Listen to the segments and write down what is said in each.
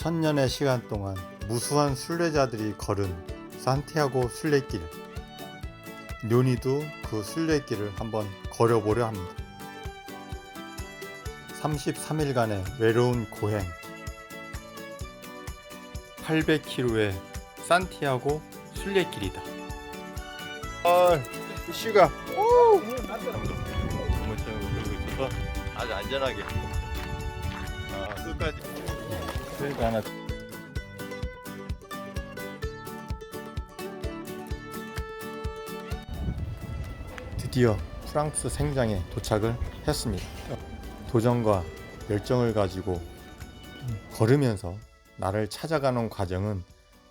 수천 년의 시간 동안 무수한 순례자들이 걸은 산티아고 순례길. 뇨니도 그 순례길을 한번 걸어보려 합니다. 33일간의 외로운 고행, 800km의 산티아고 순례길이다. 슈가 아주 안전하게 끝까지. 그래도 하나 드디어 프랑스 생장에 도착을 했습니다. 도전과 열정을 가지고 걸으면서 나를 찾아가는 과정은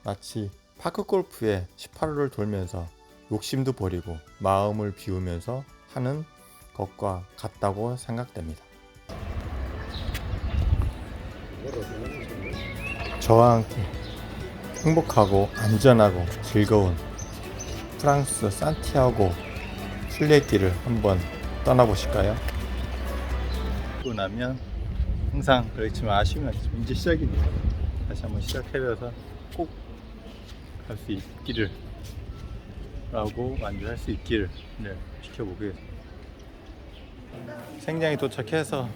마치 파크골프의 18홀을 돌면서 욕심도 버리고 마음을 비우면서 하는 것과 같다고 생각됩니다. 저와 함께 행복하고 안전하고 즐거운 프랑스 산티아고 순례길을 한번 떠나보실까요? 듣고 나면 항상 그렇지만 아쉬움이 있지만 이제 시작입니다. 다시 한번 시작해서 꼭 할 수 있기를 라고 완주할 수 있기를 지켜보겠습니다. 생장에 도착해서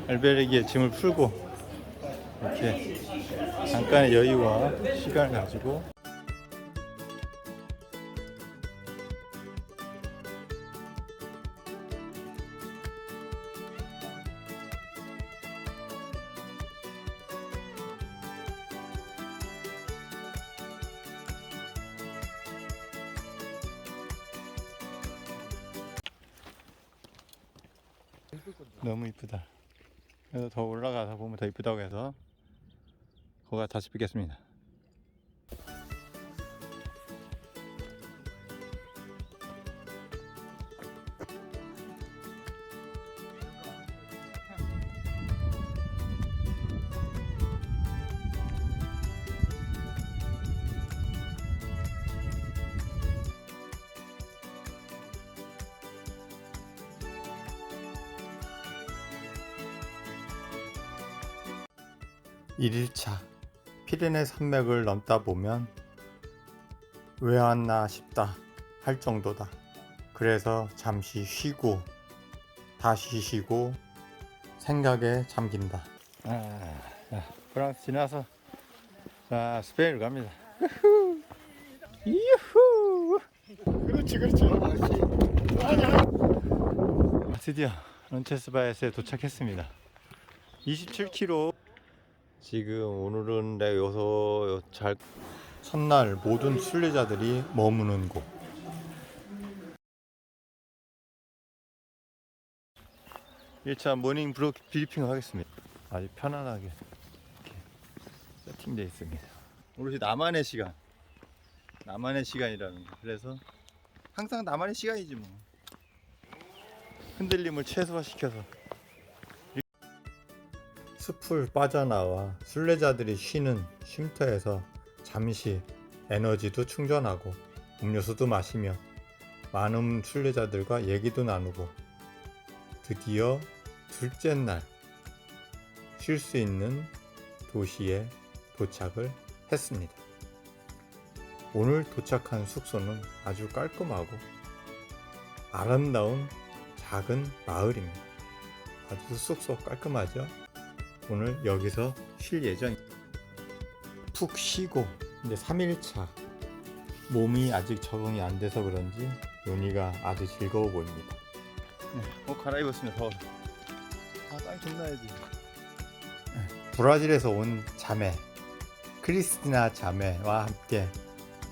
알베르기에 짐을 풀고 이렇게 잠깐의 여유와 시간을 가지고 너무 이쁘다. 그래서 더 올라가서 보면 더 이쁘다고 해서 거기가 다시 뵙겠습니다. (1일차) 피레네 산맥을 넘다 보면 왜 왔나 싶다 할 정도다. 그래서 잠시 쉬고 다시 쉬고 생각에 잠긴다. 프랑스 지나서 스페인으로 갑니다. 유후. 그렇지. 드디어 론체스바에스에 도착했습니다. 27km. 지금 오늘은 내가 여기서 잘 첫날 모든 순례자들이 머무는 곳. (1차) 모닝 브리핑을 하겠습니다. 아주 편안하게 이렇게 세팅되어 있습니다. 오롯이 나만의 시간이라는 거. 그래서 항상 나만의 시간이지 뭐. 흔들림을 최소화시켜서 숲을 빠져나와 순례자들이 쉬는 쉼터에서 잠시 에너지도 충전하고 음료수도 마시며 많은 순례자들과 얘기도 나누고 드디어 둘째 날 쉴 수 있는 도시에 도착을 했습니다. 오늘 도착한 숙소는 아주 깔끔하고 아름다운 작은 마을입니다. 아주 숙소 깔끔하죠? 오늘 여기서 쉴 예정입니다. 푹 쉬고 이제 3일차 몸이 아직 적응이 안 돼서 그런지 요니가 아주 즐거워 보입니다. 옷 갈아입었으면 더워. 땀이 좀 나야지. 브라질에서 온 자매 크리스티나 자매와 함께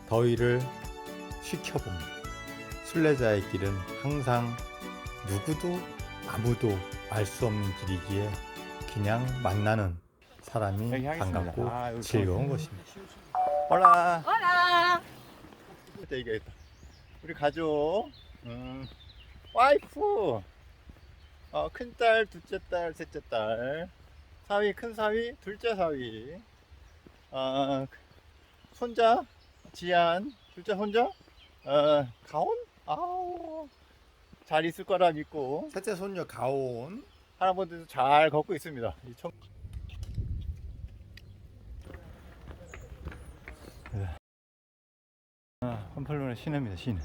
더위를 식혀봅니다. 순례자의 길은 항상 누구도 아무도 알 수 없는 길이기에 그냥 만나는 사람이 반갑고 즐거운 것입니다. 올라. 얘기했다. 우리 가족, 와이프, 큰딸, 둘째딸, 셋째딸, 사위, 큰사위, 둘째 사위, 손자, 지안, 둘째 손자, 가온? 아우, 잘 있을 거라 믿고 셋째 손녀 가온 할아버지도 잘 걷고 있습니다. 홈플론의 시내입니다. 시내.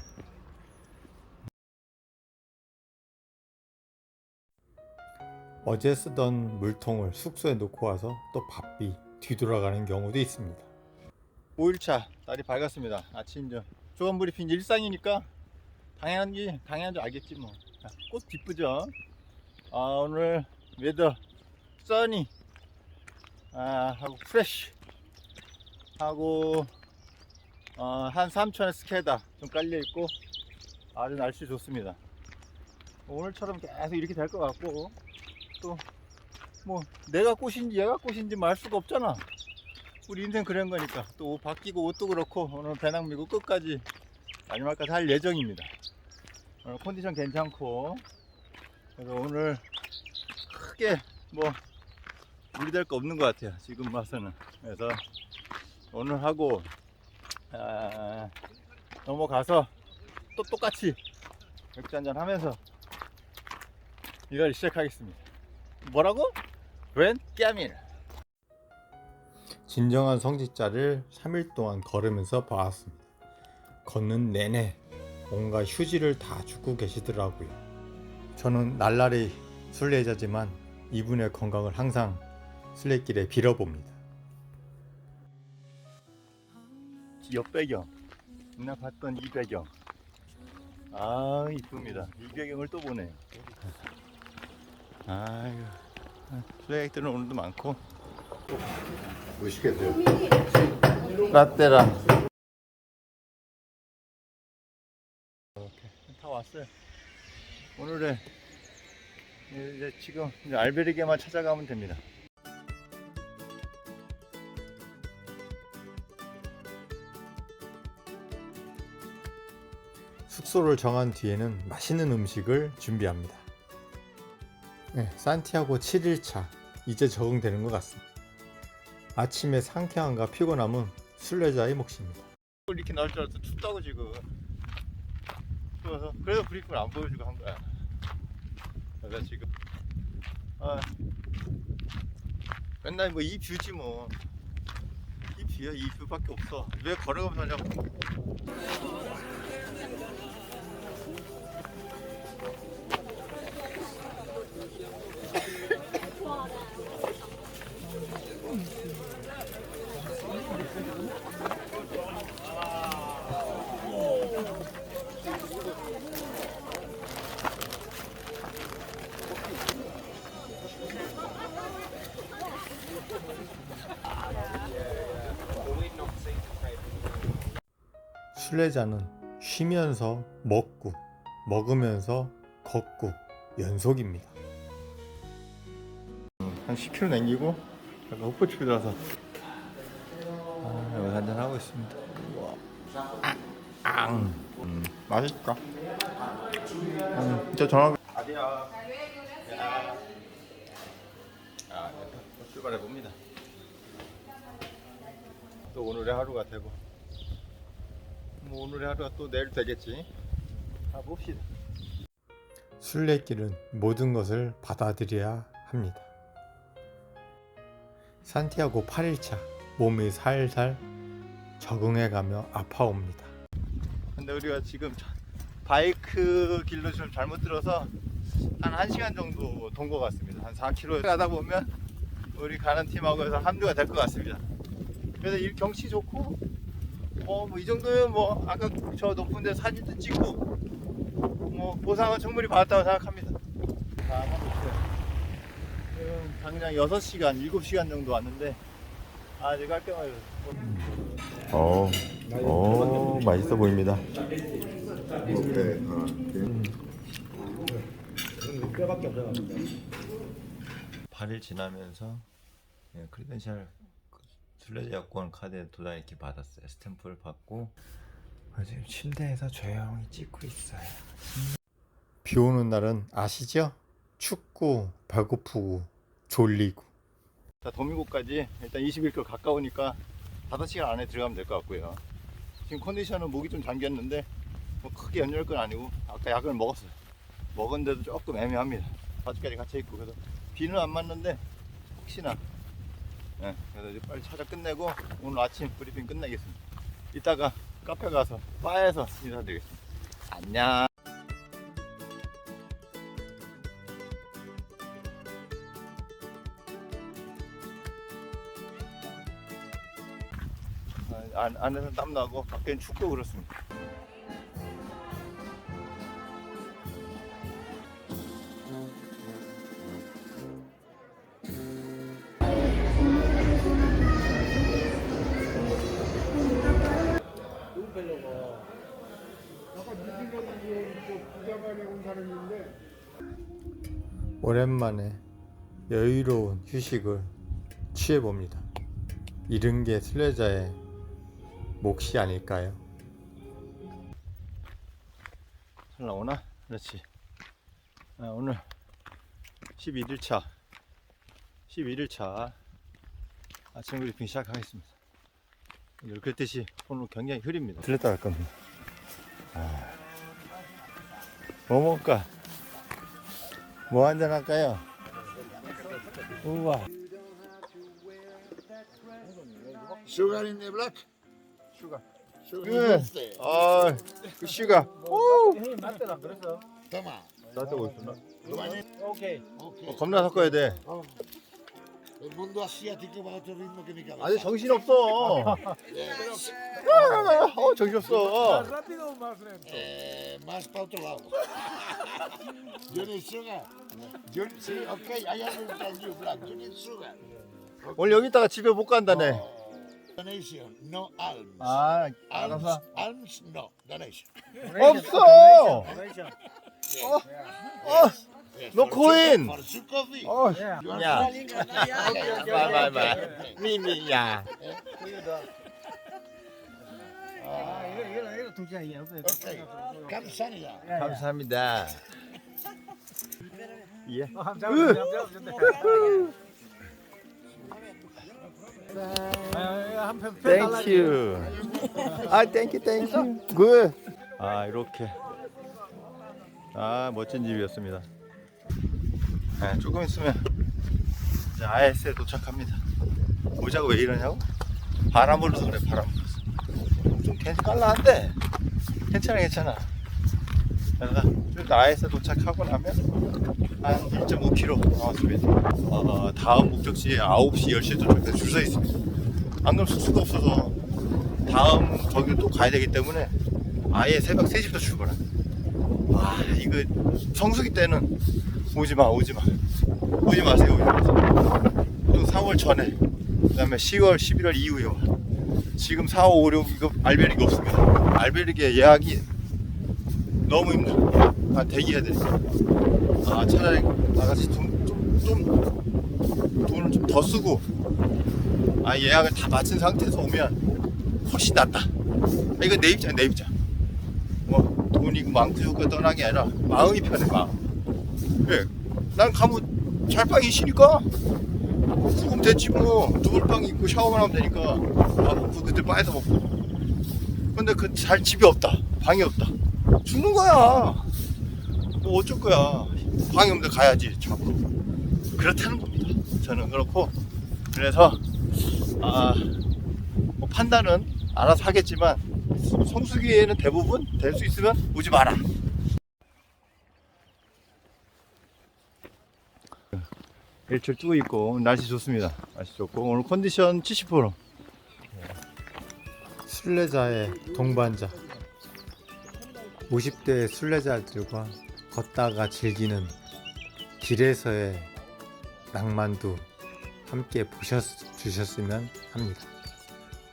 어제 쓰던 물통을 숙소에 놓고 와서 또 바삐 뒤돌아가는 경우도 있습니다. 5일차 날이 밝았습니다. 아침 조건 브리핑 일상이니까 당연한 줄 알겠지 뭐. 꽃 이쁘죠? 오늘 웨더 써니 하고 프레쉬 하고 한 3천의 스케다 좀 깔려 있고 아주 날씨 좋습니다. 오늘처럼 계속 이렇게 될 것 같고 또 뭐 내가 꽃인지 얘가 꽃인지 말 수가 없잖아. 우리 인생 그런 거니까 또 옷 바뀌고 옷도 그렇고 오늘 배낭 밀고 끝까지 마지막까지 할 예정입니다. 오늘 컨디션 괜찮고 그래서 오늘 크게 뭐 무리될 거 없는 것 같아요. 지금 봐서는. 그래서 오늘 하고 넘어가서 또 똑같이 맥주 한잔 하면서 일을 시작하겠습니다. 뭐라고? 그랜 까밀. 진정한 성직자를 3일 동안 걸으면서 봐왔습니다. 걷는 내내 뭔가 휴지를 다 줍고 계시더라고요. 저는 날라리 순례자지만 이분의 건강을 항상 순례길에 빌어봅니다. 옆배경, 맨날 봤던 이 배경, 이쁩니다. 이 배경을 또 보네. 아이고, 순례객들은 오늘도 많고. 뭐 시켰어요? 라떼랑. 이렇게 다 왔어요. 오늘의 이제 지금 알베르게만 찾아가면 됩니다. 숙소를 정한 뒤에는 맛있는 음식을 준비합니다. 네, 산티아고 7일차 이제 적응되는 것 같습니다. 아침에 상쾌함과 피곤함은 순례자의 몫입니다. 이렇게 나올 줄 알았어. 춥다고 지금. 그래서 브리핑을 안 보여주고 한 거야. 그래서 지금 맨날 뭐 이 뷰지 뭐. 이 뷰야, 이 뷰밖에 없어. 왜 걸어가면 하냐고. 순례자는 쉬면서 먹고 먹으면서 걷고 연속입니다. 한 10km 남기고 약간 헛부치고 들어서 여기 한잔 하고 있습니다. 맛있다. 진짜 전화. 아디야. 출발해 봅니다. 또 오늘의 하루가 되고. 뭐 오늘의 하루가 또 내일 되겠지. 봅시다. 순례길은 모든 것을 받아들여야 합니다. 산티아고 8일차 몸이 살살 적응해가며 아파옵니다. 근데 우리가 지금 바이크 길로 좀 잘못 들어서 한 1시간 정도 돈 것 같습니다. 한 4km 가다 보면 우리 가는 팀하고 해서 합류가 될 것 같습니다. 그래서 이 경치 좋고 뭐 이 정도면 뭐 아까 저 높은 데 사진도 찍고 뭐 보상은 충분히 받았다고 생각합니다. 당장 6시간, 7시간 정도 왔는데 아주 깔끔하게. 맛있어 보입니다. 뼈밖에 없어요. 8일 지나면서 크리덴셜 순례자 여권 카드에 도장 이렇게 받았어요. 스탬프를 받고 지금 침대에서 조용히 찍고 있어요. 비 오는 날은 아시죠? 춥고 배고프고 졸리고. 자, 도미고까지 일단 21km 가까우니까 5시간 안에 들어가면 될 것 같고요. 지금 컨디션은 목이 좀 잠겼는데 뭐 크게 연열 건 아니고 아까 약을 먹었어요. 먹은데도 조금 애매합니다. 바지까지 갇혀 있고. 그래서 비는 안 맞는데 혹시나 그래서 이제 빨리 찾아 끝내고 오늘 아침 브리핑 끝내겠습니다. 이따가 카페 가서 바에서 인사드리겠습니다. 안녕. 안에서 땀 나고 밖에는 춥고 그렇습니다. 오랜만에 여유로운 휴식을 취해봅니다. 이런 게 순례자의 몫이 아닐까요? 잘 나오나? 그렇지. 오늘 11일차 아침 브리핑 시작하겠습니다. 이렇게 뜻이 오늘 굉장히 흐립니다. 들렸다 갈 겁니다. 뭐 먹을까? 뭐 한잔 할까요? 우와. Sugar in the black? 슈가. Sugar in the black. 그 슈가. 형님 맞더라 그래서 Toma. 나한테 오셨나? 오케이 Okay. 겁나 섞어야 돼. El mundo asiático va a otro ritmo que mi cabeza. 아주 정신 없어. Yes. 정신 없어. rápido más lento Más para otro lado. You need sugar. Sí, okay, I understand you, black. You need sugar. 오늘 여기 있다가 집에 못 간다네. Donation, no alms. 알아서. Alms, no. Donation. 없어. Yes. Yes. No For coin. For your coffee. You are 야. selling an 말. 미미야. 이거 두 잔이야 Okay. 감사합니다. 감사합니다. 예. 한편 Thank you. Thank you. Good. 이렇게. 멋진 집이었습니다. 조금 있으면 이제 IS에 도착합니다. 모자가 왜 이러냐고? 바람 불어서 그래, 바람 불어서. 좀 깔라한데 괜찮아. 그래서 좀 IS에 도착하고 나면 한 1.5km 나왔습니다. 다음 목적지에 9시, 10시에 도착해서 줄 서 있습니다. 안 그럼 숙소가 없어서 다음 거기를 또 가야 되기 때문에 아예 새벽 3시부터 출발합니다. 이거 성수기 때는 오지 마세요. 또 4월 전에, 그 다음에 10월, 11월 이후에 와. 지금 4, 5, 6 이거 알베르기 없습니다. 알베르기에 예약이 너무 힘들어요. 대기해야 되니까. 차라리 나같이 돈을 좀 더 쓰고 예약을 다 마친 상태에서 오면 훨씬 낫다. 이거 내 입장. 뭐 돈이 많고 적고 떠난 게 아니라 마음이 편해, 마음. 왜? 난 가면 잘방이 있으니까 그럼 됐지 뭐. 두물방 있고 샤워만 하면 되니까 밥 먹고 그때 바에서 먹고. 근데 집이 없다, 방이 없다, 죽는 거야. 뭐 어쩔 거야. 방이 없는데 가야지 잡으러. 그렇다는 겁니다. 저는 그렇고, 그래서 뭐 판단은 알아서 하겠지만 성수기에는 대부분 될 수 있으면 오지 마라. 일출 뜨고 있고 날씨 좋습니다. 날씨 좋고 오늘 컨디션 70%. 순례자의 동반자 50대 순례자들과 걷다가 즐기는 길에서의 낭만도 함께 보셔주셨으면 합니다.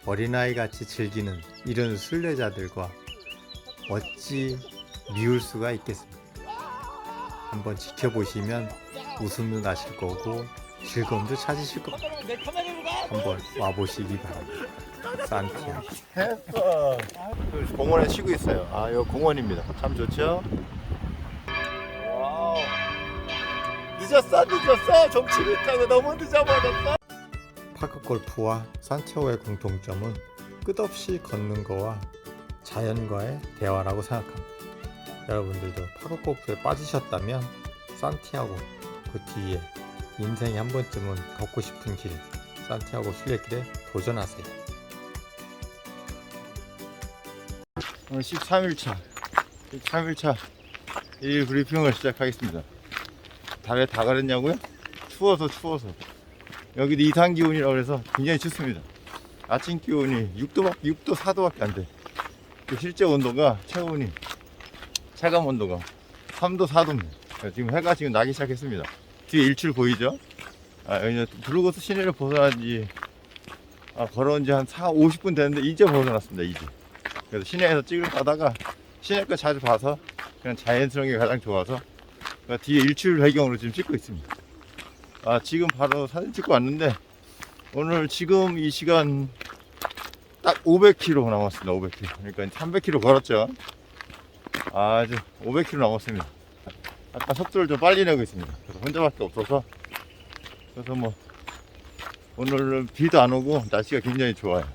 어린아이 같이 즐기는 이런 순례자들과 어찌 미울 수가 있겠습니까? 한번 지켜보시면 웃음도 나실 거고 즐거움도 찾으실 겁니다. 한번 와보시기 바랍니다. 산티아고. 했어. 공원에 쉬고 있어요. 여기 공원입니다. 참 좋죠? 와우. 늦었어. 정치고 있다고 너무 늦어버렸어. 파크 골프와 산티아고의 공통점은 끝없이 걷는 거와 자연과의 대화라고 생각합니다. 여러분들도 파크 골프에 빠지셨다면 산티아고 그 뒤에 인생에 한 번쯤은 걷고 싶은 길 산티아고 순례길에 도전하세요. 오늘 13일차 일일 브리핑을 시작하겠습니다. 달에 다 가렸냐고요? 추워서 여기도 이상 기온이라고 해서 굉장히 춥습니다. 아침 기온이 6도 4도밖에 안 돼. 그 실제 온도가 체감 온도가 3도 4도입니다. 지금 해가 지금 나기 시작했습니다. 뒤에 일출 보이죠? 여기 블루거스 시내를 벗어난 지 걸어온 지 한 50분 됐는데 이제 벗어났습니다. 이제. 그래서 시내에서 찍을까 하다가 시내 거 자주 봐서 그냥 자연스러운 게 가장 좋아서 뒤에 일출 배경으로 지금 찍고 있습니다. 지금 바로 사진 찍고 왔는데 오늘 지금 이 시간 딱 500km 남았습니다. 500km. 그러니까 300km 걸었죠. 아주 500km 남았습니다. 아까 속도를 좀 빨리 내고 있습니다. 그래서 혼자밖에 없어서 그래서 뭐 오늘은 비도 안 오고 날씨가 굉장히 좋아요.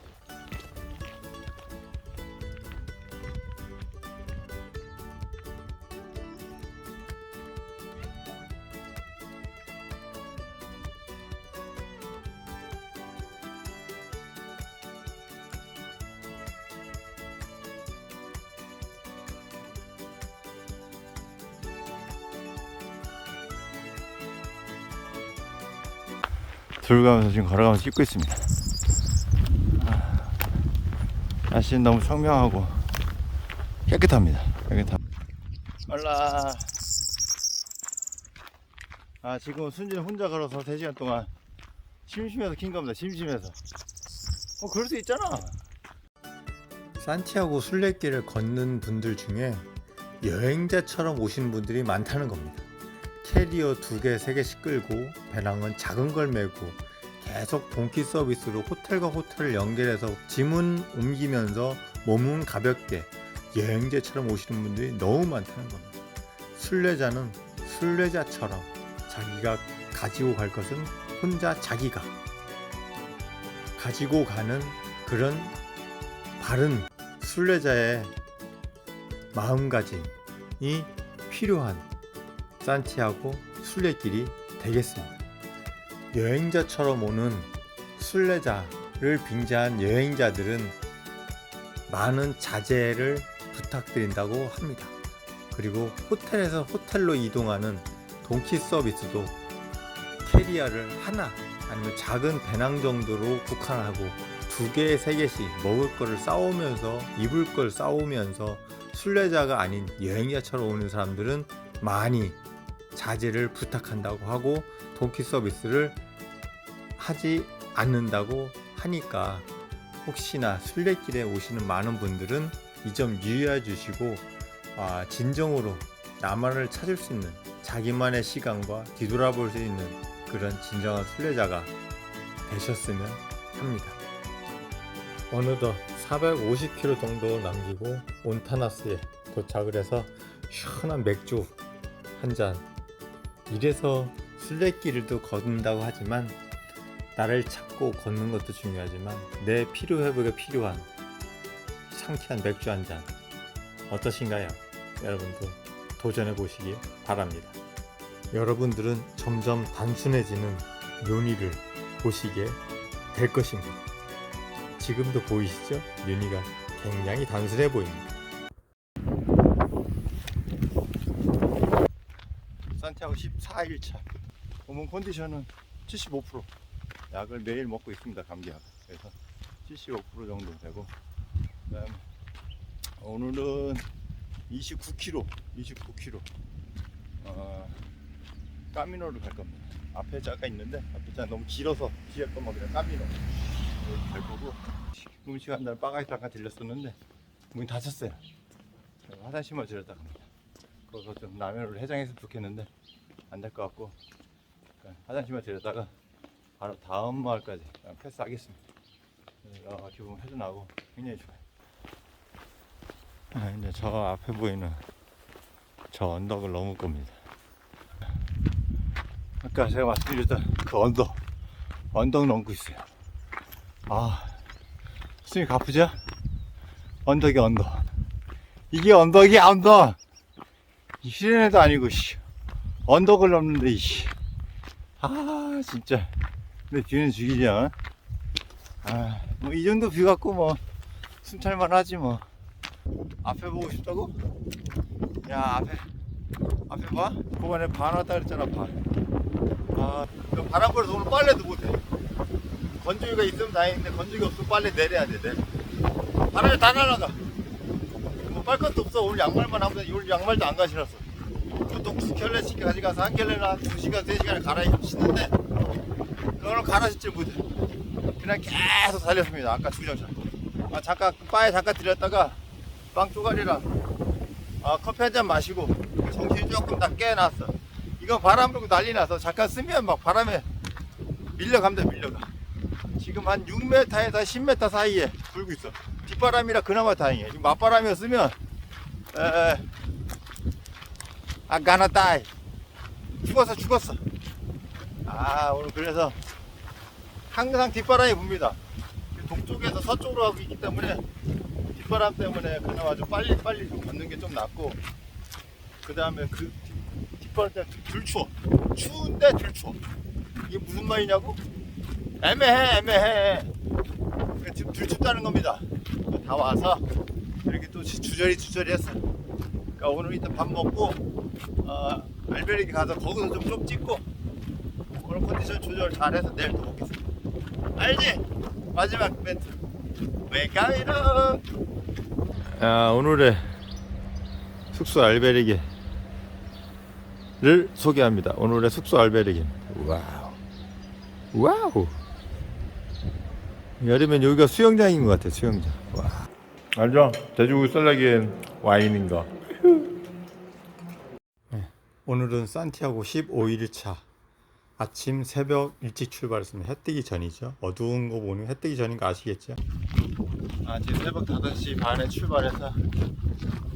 들어가면서 지금 걸어가면서 찍고 있습니다. 날씨는 너무 청명하고 깨끗합니다. 올라. 지금 순진이 혼자 걸어서 3시간 동안 심심해서 킨 겁니다. 심심해서. 그럴 수 있잖아. 산티아고 순례길을 걷는 분들 중에 여행자처럼 오시는 분들이 많다는 겁니다. 캐리어 2개, 3개씩 끌고 배낭은 작은 걸 메고 계속 동키 서비스로 호텔과 호텔을 연결해서 짐은 옮기면서 몸은 가볍게 여행자처럼 오시는 분들이 너무 많다는 겁니다. 순례자는 순례자처럼 자기가 가지고 갈 것은 혼자 자기가 가지고 가는 그런 바른 순례자의 마음가짐이 필요한 산티아고 순례길이 되겠습니다. 여행자처럼 오는 순례자를 빙자한 여행자들은 많은 자제를 부탁드린다고 합니다. 그리고 호텔에서 호텔로 이동하는 동키 서비스도 캐리어를 하나 아니면 작은 배낭 정도로 국한하고 2개, 3개씩 먹을 거를 싸오면서 입을 걸 싸오면서 순례자가 아닌 여행자처럼 오는 사람들은 많이 자제를 부탁한다고 하고 동키 서비스를 하지 않는다고 하니까 혹시나 순례길에 오시는 많은 분들은 이 점 유의해 주시고 진정으로 나만을 찾을 수 있는 자기만의 시간과 뒤돌아볼 수 있는 그런 진정한 순례자가 되셨으면 합니다. 어느덧 450km 정도 남기고 온타나스에 도착을 해서 시원한 맥주 한잔. 이래서 순례길도 걷는다고 하지만 나를 찾고 걷는 것도 중요하지만 내 피로 회복에 필요한 상쾌한 맥주 한잔 어떠신가요? 여러분도 도전해 보시기 바랍니다. 여러분들은 점점 단순해지는 묘니를 보시게 될 것입니다. 지금도 보이시죠? 묘니가 굉장히 단순해 보입니다. 산티아고 14일차 몸 컨디션은 75%. 약을 매일 먹고 있습니다. 감기약. 그래서 75% 정도 되고 그다음에 오늘은 29km 까미노를 갈 겁니다. 앞에 자가 있는데 앞에 자 너무 길어서 뒤에 거만 그냥 까미노 갈 거고 음식 한 달 빠가이 잠깐 들렸었는데 문이 닫혔어요. 화장실만 들렸다 갑니다. 거기서 좀 라면으로 해장했으면 좋겠는데 안 될 것 같고 화장실만 들렸다가 바로 다음 마을까지 패스하겠습니다. 기분 회전하고 굉장히 좋아요. 이제 저 앞에 보이는 저 언덕을 넘을 겁니다. 아까 제가 말씀드렸던 그 언덕 넘고 있어요. 숨이 가쁘죠? 언덕이 언덕. 이게 언덕이야 언덕. 이 시내도 아니고 언덕을 넘는데 진짜 근데 뷰는 죽이죠. 뭐 이 정도 뷰 갖고 뭐 숨찰만 하지 뭐. 앞에 보고 싶다고? 야 앞에 봐? 그거네 반 왔다 그랬잖아 반. 아 바람 불어서 오늘 빨래도 못해. 건조기가 있으면 다행인데 건조기 없으면 빨래 내려야 돼. 바람에 다 날아가. 뭐 빨 것도 없어. 오늘 양말만 하면 돼. 오늘 양말도 안 가신었어. 보통 2켤레씩 가져가서 한 켤레는 한 2시간 3시간에 갈아 신는데 오늘 갈아 신질 못해. 그냥 계속 달렸습니다. 아까 주정차. 잠깐 바에 잠깐 들렸다가 빵 쪼가리랑 커피 한 잔 마시고 정신이 조금 다 깨놨어. 이거 바람 불고 난리 나서 잠깐 쓰면 막 바람에 밀려갑니다. 밀려가. 지금 한 6m에서 10m 사이에 불고 있어. 뒷바람이라 그나마 다행이에요. 지금 맞바람이었으면 I gonna die. 죽었어. 오늘 그래서 항상 뒷바람이 붑니다. 동쪽에서 서쪽으로 하고 있기 때문에 뒷바람 때문에 그나마 좀 빨리 좀 걷는 게 좀 낫고, 그 다음에 그 뒷바람 때문에 덜 추워. 추운데 덜 추워. 이게 무슨 말이냐고? 애매해. 지금 덜 춥다는 겁니다. 다 와서 이렇게 또 주저리 했어. 그러니까 오늘 이따 밥 먹고 알베르기 가서 거기서 좀 찍고 오늘 컨디션 조절 잘해서 내일 또 먹겠습니다. 알지? 마지막 멘트. 웨이카이로. 오늘의 숙소 알베르기를 소개합니다. 오늘의 숙소 알베르기입니다. 와우. 여름엔 여기가 수영장인 것 같아. 수영장. 와. 알죠? 돼지고기 썰라기엔 와인인 거. 네. 오늘은 산티아고 15일차 아침 새벽 일찍 출발했습니다. 해 뜨기 전이죠. 어두운 거 보면 해 뜨기 전인 거 아시겠죠? 지금 새벽 5시 반에 출발해서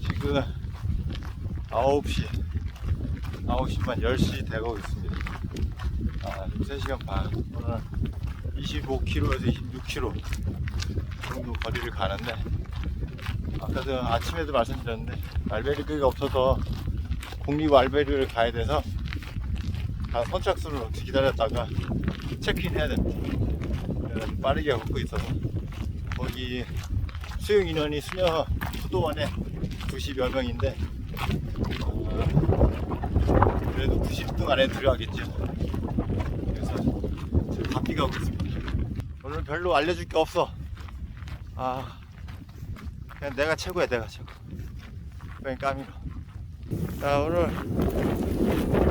지금 9시 반 10시 되고 있습니다. 3시간 반. 오늘 25km에서 26km 정도 거리를 가는데, 아까도 아침에도 말씀드렸는데 알베르기가 없어서 공립 알베르기를 가야 돼서 선착순을 기다렸다가 체크인 해야 됩니다. 그래서 빠르게 걷고 있어서 거기 수용 인원이 수녀 수도원에 90여 명인데 그래도 90등 안에 들어가겠죠. 그래서 지금 바삐 가고 있습니다. 오늘 별로 알려줄 게 없어. 그냥 내가 최고야. 내가 최고. 그냥 까미로. 오늘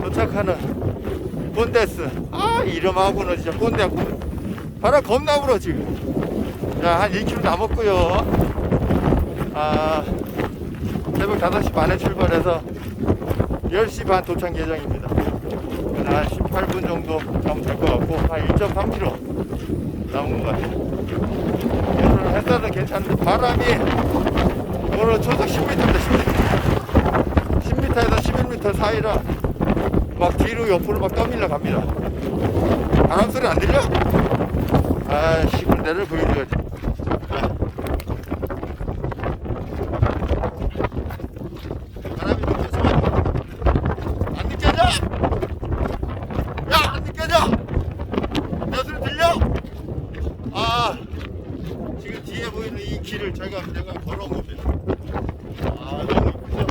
도착하는 꼰데스. 이름하고는 진짜 꼰대하고 바람 겁나 불어 지금. 한 2km 남았고요. 새벽 5시 반에 출발해서 10시 반 도착 예정입니다. 한 18분 정도 가면 될 것 같고, 한 1.3km 남은 것 같아요. 오늘 햇살은 괜찮은데 바람이 오늘 초속 10m입니다. 10m에서 11m 사이라 막 뒤로 옆으로 막 떠밀려 갑니다. 바람 소리 안 들려? 시골 내를 보여줘야지. 바람이 느껴져? 안 느껴져? 야, 안 느껴져? 내 소리 들려? 지금 뒤에 보이는 이 길을 내가 걸어온 겁니다. 너무 이쁘죠?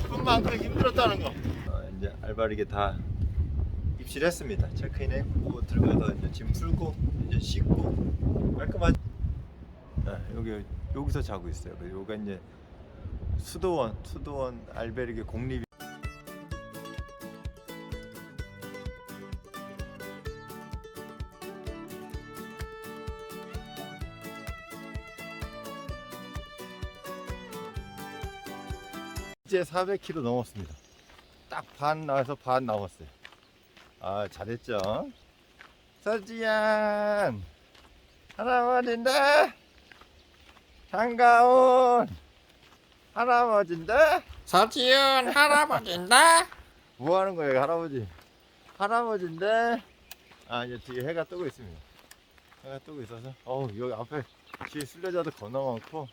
그만큼 힘들었다는 거. 이제 알바르기 다 입실했습니다. 체크인했고 들어가서 이제 짐 풀고 이제 씻고 깔끔하게. 여기서 자고 있어요. 여기가 이제 수도원 알베르기 공립. 이제 400km 넘었습니다. 딱 반 나와서 반 남았어요. 잘했죠? 서지안 할아버지인데, 반가운 할아버지인데, 서지은 할아버지인데? 뭐 하는 거예요, 할아버지인데. 이제 뒤에 해가 뜨고 있습니다. 해가 뜨고 있어서 여기 앞에 뒤에 순례자들 겁나 많고,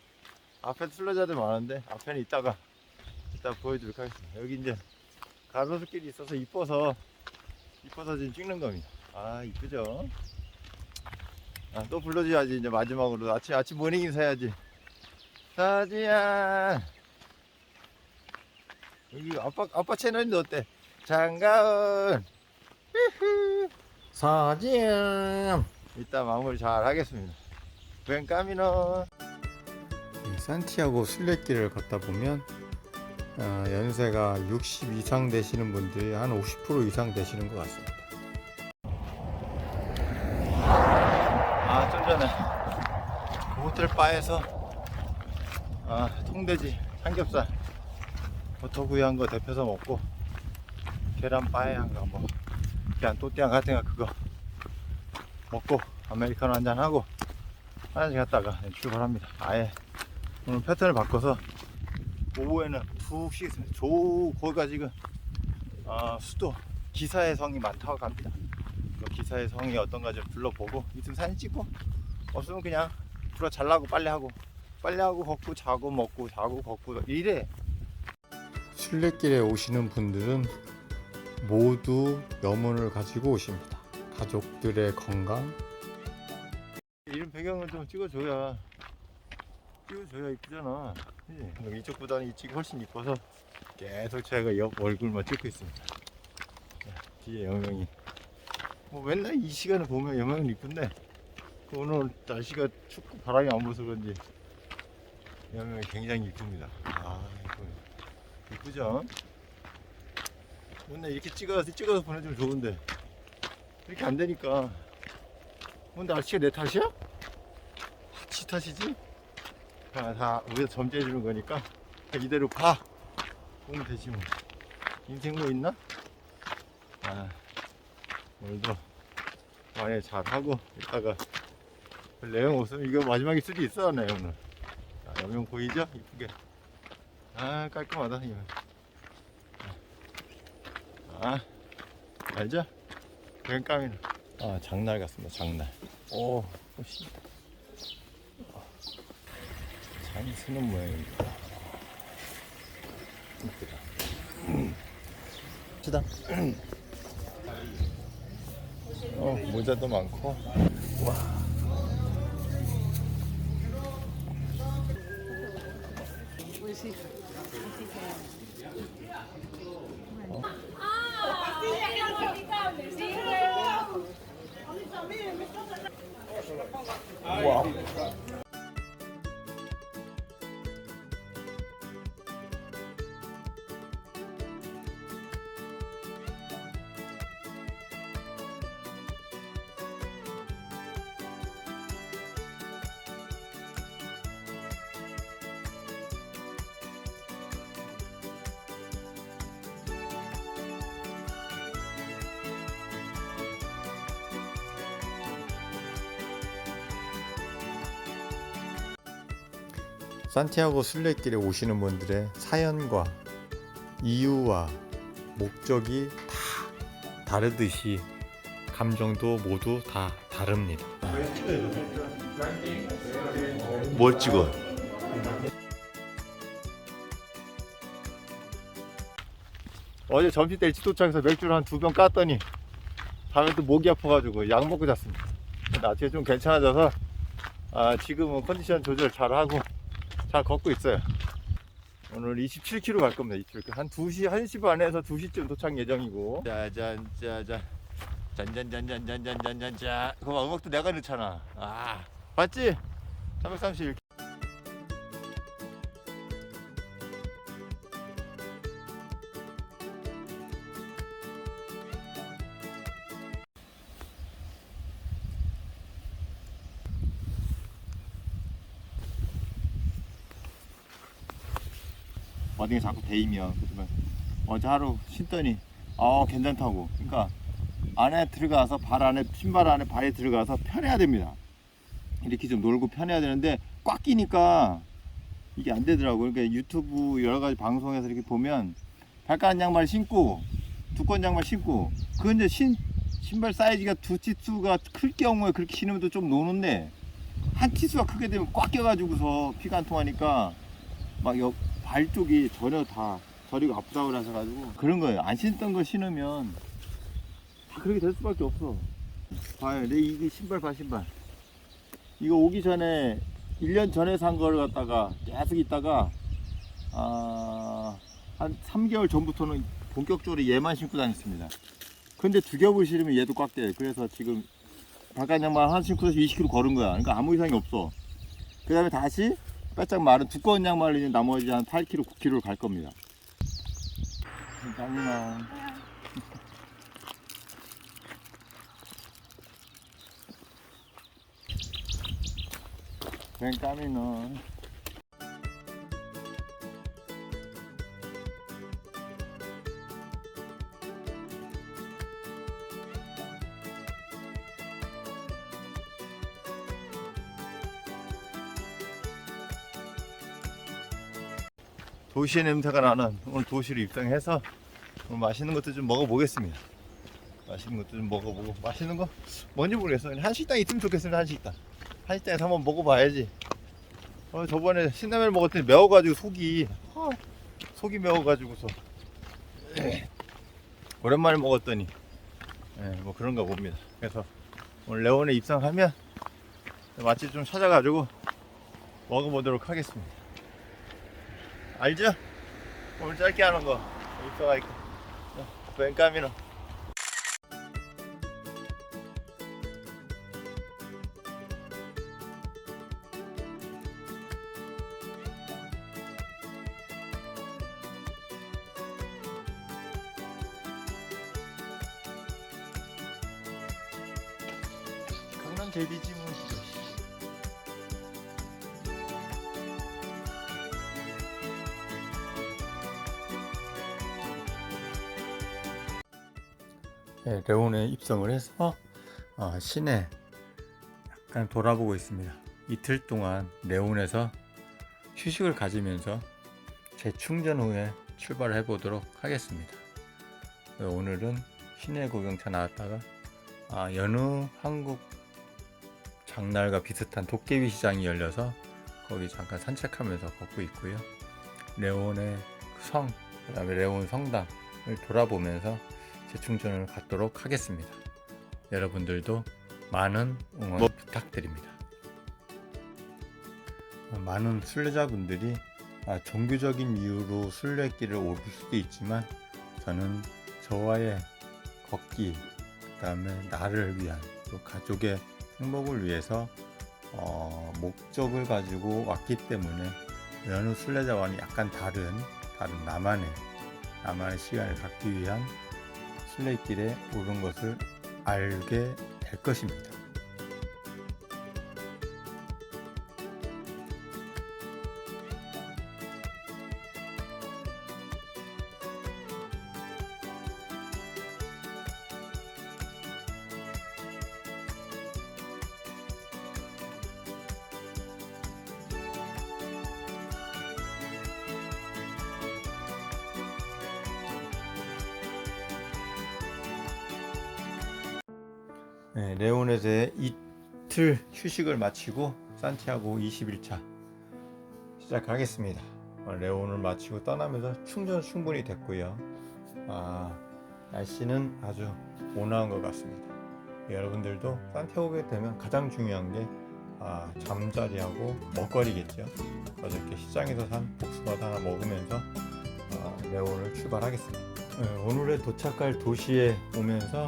앞에 순례자들 많은데 앞에는 이따 보여드리도록 하겠습니다. 여기 이제 가로수길이 있어서 이뻐서 지금 찍는 겁니다. 이쁘죠? 또 불러줘야지. 이제 마지막으로 아침 모닝 인사해야지. 사지야. 여기 아빠 채널인데 어때? 장가은. 사지야. 이따 마무리 잘 하겠습니다. 벤카미노. 산티아고 순례길을 걷다 보면 연세가 60 이상 되시는 분들이 한 50% 이상 되시는 것 같습니다. 좀 전에 그 호텔 바에서 통돼지 삼겹살 버터 구이한 거 데펴서 먹고 계란 바에 한 거 뭐 계란 또띠아 같은 거 그거 먹고 아메리카노 한잔 하고 화장실 갔다가 출발합니다. 아예 오늘 패턴을 바꿔서 오후에는 푹 쉬겠습니다. 거기가 지금 수도 기사의 성이 많다고 갑니다. 기사의 성이 어떤가 좀 둘러보고 있으면 사진 찍고 없으면 그냥 들어 잘라고 빨래하고 걷고 자고 먹고 자고 걷고 이래. 순례길에 오시는 분들은 모두 염원을 가지고 오십니다. 가족들의 건강. 이런 배경을 좀 찍어줘야 이쁘잖아. 그치? 이쪽보다는 이쪽이 훨씬 이뻐서 계속 제가 옆 얼굴만 찍고 있습니다. 뒤에 영영이 뭐 맨날 이 시간을 보면 영영은 이쁜데 오늘 날씨가 춥고 바람이 안 불어서 그런지 영영이 굉장히 이쁩니다. 이쁘죠? 맨날 이렇게 찍어서 보내주면 좋은데 이렇게 안 되니까. 근데 날씨가 내 탓이야? 지 탓이지? 다 우리가 점지해 주는 거니까 이대로 보면 되지 뭐. 인생 뭐 있나? 오늘도 많이 잘하고 이따가 내용 없으면 이거 마지막일 수도 있어. 네, 오늘 영영 보이죠? 이쁘게 깔끔하다 이거. 알죠? 뱀감이는 장날 같습니다. 장날. 오, 꽃이 장이 쓰는 모양입니다. 이쁘다. 시다. 모자도 많고. 와. 와. 산티아고 순례길에 오시는 분들의 사연과 이유와 목적이 다 다르듯이 감정도 모두 다 다릅니다. 뭘 찍어? 어제 점심때 일찍 도착해서 맥주를 한 2병 깠더니 밤에 또 목이 아파가지고 약 먹고 잤습니다. 근데 아침에 좀 괜찮아져서 지금은 컨디션 조절 잘하고 잘 걷고 있어요. 오늘 27km 갈 겁니다. 27km. 한 2시, 1시 반에서 2시쯤 도착 예정이고. 짜잔. 짠짠짠짠짠짠짠짠짠. 그거 음악도 내가 넣잖아. 봤지? 331. 어디에 자꾸 데이면 그러면 어제 하루 신더니 괜찮다고. 그러니까 안에 들어가서 신발 안에 발에 들어가서 편해야 됩니다. 이렇게 좀 놀고 편해야 되는데 꽉 끼니까 이게 안 되더라고. 그러니까 유튜브 여러 가지 방송에서 이렇게 보면 발가락 양말 신고 두꺼운 양말 신고 그건 이제 신발 사이즈가 2치수가 클 경우에 그렇게 신으면 또 좀 노는데 한 치수가 크게 되면 꽉 껴가지고서 피가 안 통하니까 막 발 쪽이 전혀 다 저리고 아프다고 하셔가지고 그런 거예요. 안 신던 거 신으면 다 그렇게 될 수밖에 없어. 봐요, 내 이게 신발 봐 신발. 이거 오기 전에 1년 전에 산 거를 갖다가 계속 있다가 한 3개월 전부터는 본격적으로 얘만 신고 다녔습니다. 근데 두 겹을 신으면 얘도 꽉 돼요. 그래서 지금 바깥 양말 하나 신고서 20km 걸은 거야. 그러니까 아무 이상이 없어. 그 다음에 다시 바짝 마른 두꺼운 양말을 이제 나머지 한 8km, 9km를 갈 겁니다. 감사합니다. ven camino. 도시의 냄새가 나는 오늘 도시로 입성해서 오늘 맛있는 것도 좀 먹어보겠습니다. 맛있는 것도 좀 먹어보고 맛있는 거 뭔지 모르겠어. 한식당 있으면 좋겠습니다. 한식당에서 한번 먹어봐야지. 저번에 신라면을 먹었더니 매워가지고 속이 매워가지고서 오랜만에 먹었더니 뭐 그런가 봅니다. 그래서 오늘 레온에 입성하면 맛집 좀 찾아가지고 먹어보도록 하겠습니다. 알죠? 오늘 짧게 하는 거 입성하니까 벤카미노. 강남 제비지 뭐. 네, 레온에 입성을 해서 시내 약간 돌아보고 있습니다. 이틀 동안 레온에서 휴식을 가지면서 재충전 후에 출발을 해보도록 하겠습니다. 오늘은 시내 구경차 나왔다가 여느 한국 장날과 비슷한 도깨비 시장이 열려서 거기 잠깐 산책하면서 걷고 있고요. 레온의 성, 그 다음에 레온 성당을 돌아보면서 재충전을 갖도록 하겠습니다. 여러분들도 많은 응원 부탁드립니다. 많은 순례자분들이 종교적인 이유로 순례길을 오를 수도 있지만 저는 저와의 걷기, 그 다음에 나를 위한 또 가족의 행복을 위해서 목적을 가지고 왔기 때문에 여느 순례자와는 약간 다른 나만의 시간을 갖기 위한 순례길에 오른 것을 알게 될 것입니다. 네, 레온에서의 이틀 휴식을 마치고 산티아고 21차 시작하겠습니다. 레온을 마치고 떠나면서 충전 충분히 됐고요. 날씨는 아주 온화한 것 같습니다. 여러분들도 산티아고에 되면 가장 중요한 게 잠자리하고 먹거리겠죠. 어저께 시장에서 산 복숭아도 하나 먹으면서 레온을 출발하겠습니다. 오늘의 도착할 도시에 오면서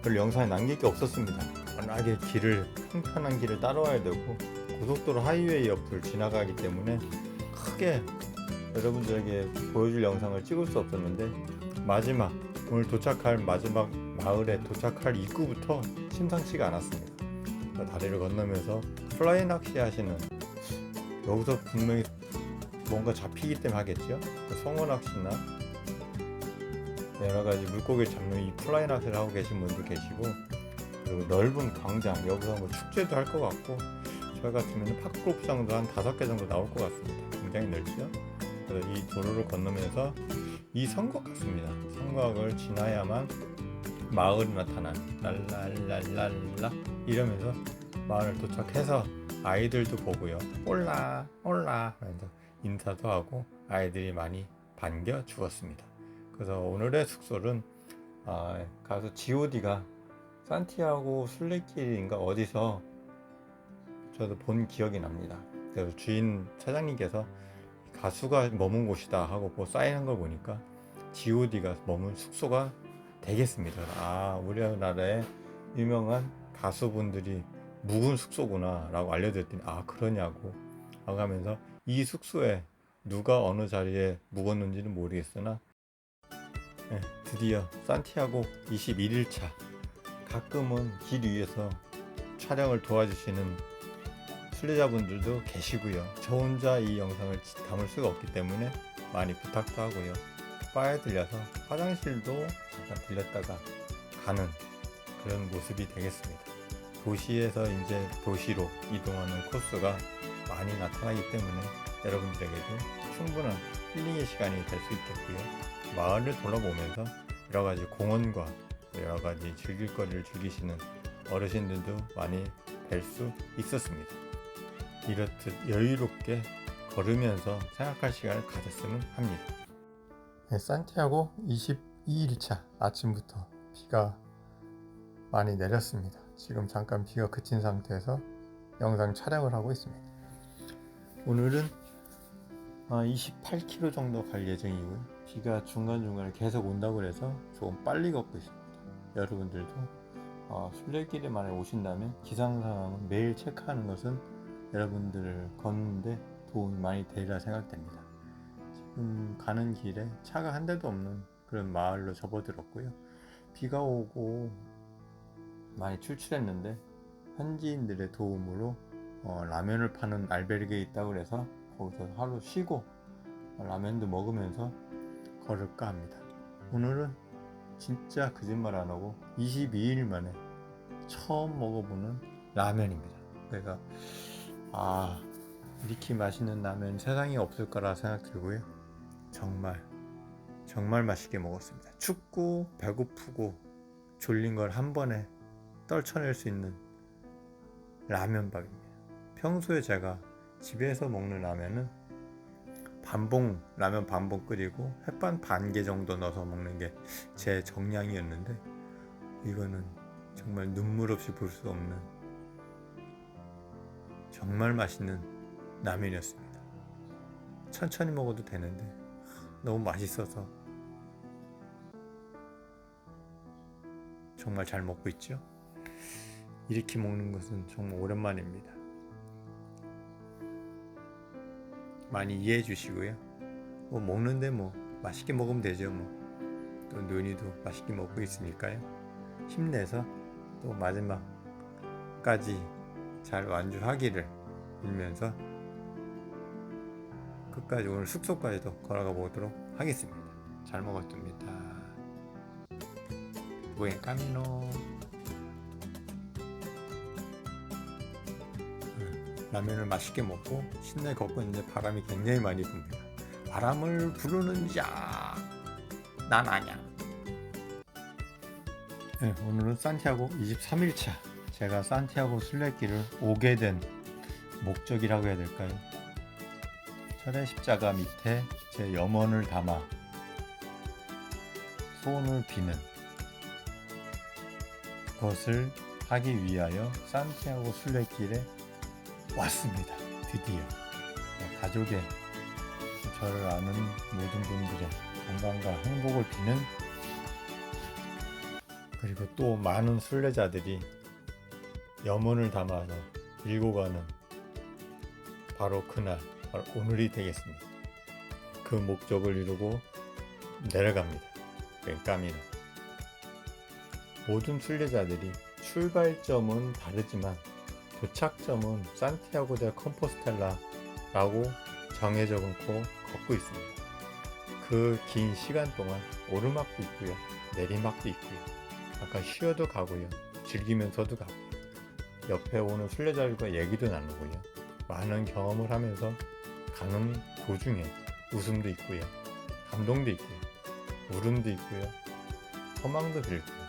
별 영상에 남길 게 없었습니다. 워낙에 평탄한 길을 따라와야 되고 고속도로 하이웨이 옆을 지나가기 때문에 크게 여러분들에게 보여줄 영상을 찍을 수 없었는데 오늘 도착할 마지막 마을에 도착할 입구부터 심상치가 않았습니다. 다리를 건너면서 플라이 낚시 하시는, 여기서 분명히 뭔가 잡히기 때문에 하겠죠. 성어 낚시나 여러가지 물고기를 잡는 이 플라이 낚시를 하고 계신 분도 계시고, 그리고 넓은 광장, 여기서 뭐 축제도 할 것 같고, 저희 같으면 팝골프장도 한 5개 정도 나올 것 같습니다. 굉장히 넓죠. 그래서 이 도로를 건너면서 이 성곽 같습니다. 성곽을 지나야만 마을이 나타난 랄랄랄랄라 이러면서 마을을 도착해서 아이들도 보고요, 올라 하면서 인사도 하고 아이들이 많이 반겨 주었습니다. 그래서 오늘의 숙소는 가서 GOD가 산티아고 순례길인가 어디서 저도 본 기억이 납니다. 그래서 주인 사장님께서 가수가 머문 곳이다 하고 뭐 쌓이는 걸 보니까 G.O.D가 머문 숙소가 되겠습니다. 아, 우리나라의 유명한 가수분들이 묵은 숙소구나 라고 알려드렸더니 아, 그러냐고 라고 하면서 이 숙소에 누가 어느 자리에 묵었는지는 모르겠으나 드디어 산티아고 21일차. 가끔은 길 위에서 촬영을 도와주시는 순례자분들도 계시고요. 저 혼자 이 영상을 담을 수가 없기 때문에 많이 부탁도 하고요. 바에 들려서 화장실도 잠깐 들렸다가 가는 그런 모습이 되겠습니다. 도시에서 이제 도시로 이동하는 코스가 많이 나타나기 때문에 여러분들에게도 충분한 힐링의 시간이 될 수 있겠고요. 마을을 돌아보면서 여러가지 공원과 여러가지 즐길거리를 즐기시는 어르신들도 많이 뵐 수 있었습니다. 이렇듯 여유롭게 걸으면서 생각할 시간을 가졌으면 합니다. 산티아고 22일차 아침부터 비가 많이 내렸습니다. 지금 잠깐 비가 그친 상태에서 영상 촬영을 하고 있습니다. 오늘은 28km 정도 갈 예정이고요. 비가 중간중간에 계속 온다고 해서 조금 빨리 걷고 있습니다. 여러분들도 순례길에 만에 오신다면 기상 상황은 매일 체크하는 것은 여러분들 걷는데 도움이 많이 되리라 생각됩니다. 지금 가는 길에 차가 한 대도 없는 그런 마을로 접어들었고요. 비가 오고 많이 출출했는데 현지인들의 도움으로 라면을 파는 알베르게에 있다고 해서 거기서 하루 쉬고 라면도 먹으면서 걸을까 합니다. 오늘은 진짜 거짓말 안 하고 22일 만에 처음 먹어보는 라면입니다. 그래서 이렇게 맛있는 라면 세상에 없을 거라 생각 들고요. 정말 맛있게 먹었습니다. 춥고 배고프고 졸린 걸 한 번에 떨쳐낼 수 있는 라면밥입니다. 평소에 제가 집에서 먹는 라면은 라면 반봉 끓이고 햇반 반 개 정도 넣어서 먹는 게 제 정량이었는데 이거는 정말 눈물 없이 볼 수 없는 정말 맛있는 라면이었습니다. 천천히 먹어도 되는데 너무 맛있어서 정말 잘 먹고 있죠. 이렇게 먹는 것은 정말 오랜만입니다. 많이 이해해 주시고요. 먹는데 맛있게 먹으면 되죠. 또 누니도 맛있게 먹고 있으니까요. 힘내서 또 마지막까지 잘 완주하기를 빌면서 끝까지 오늘 숙소까지도 걸어가 보도록 하겠습니다. 잘 먹었습니다. Buen camino. 라면을 맛있게 먹고 신나게 걷고 있는데 바람이 굉장히 많이 붑니다. 바람을 부르는 자, 난 아냐. 오늘은 산티아고 23일차. 제가 산티아고 순례길을 오게 된 목적이라고 해야 될까요? 철의 십자가 밑에 제 염원을 담아 소원을 비는 그것을 하기 위하여 산티아고 순례길에 왔습니다. 드디어 가족의 저를 아는 모든 분들의 건강과 행복을 비는, 그리고 또 많은 순례자들이 염원을 담아서 밀고 가는 바로 그날, 바로 오늘이 되겠습니다. 그 목적을 이루고 내려갑니다. 벤카미노. 모든 순례자들이 출발점은 다르지만 도착점은 산티아고 델 컴포스텔라라고 정해져 놓고 걷고 있습니다. 그 긴 시간 동안 오르막도 있고요, 내리막도 있고요, 잠깐 쉬어도 가고요, 즐기면서도 가고요, 옆에 오는 순례자들과 얘기도 나누고요, 많은 경험을 하면서 가는 도중에 웃음도 있고요, 감동도 있고요, 울음도 있고요, 소망도 들고요.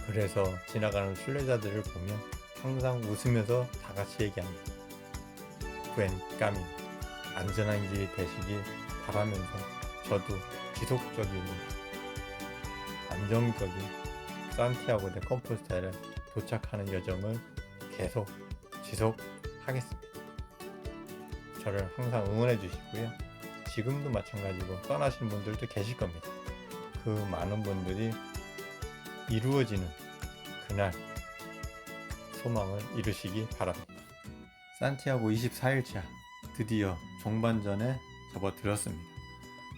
그래서 지나가는 순례자들을 보면 항상 웃으면서 다 같이 얘기합니다. 부엔 까미, 안전한 길이 되시길 바라면서 저도 지속적인 안정적인 산티아고 데 컴포스텔에 도착하는 여정을 계속 지속하겠습니다. 저를 항상 응원해 주시고요. 지금도 마찬가지고 떠나신 분들도 계실 겁니다. 그 많은 분들이 이루어지는 그날 소망을 이루시기 바랍니다. 산티아고 24일차 드디어 종반전에 접어들었습니다.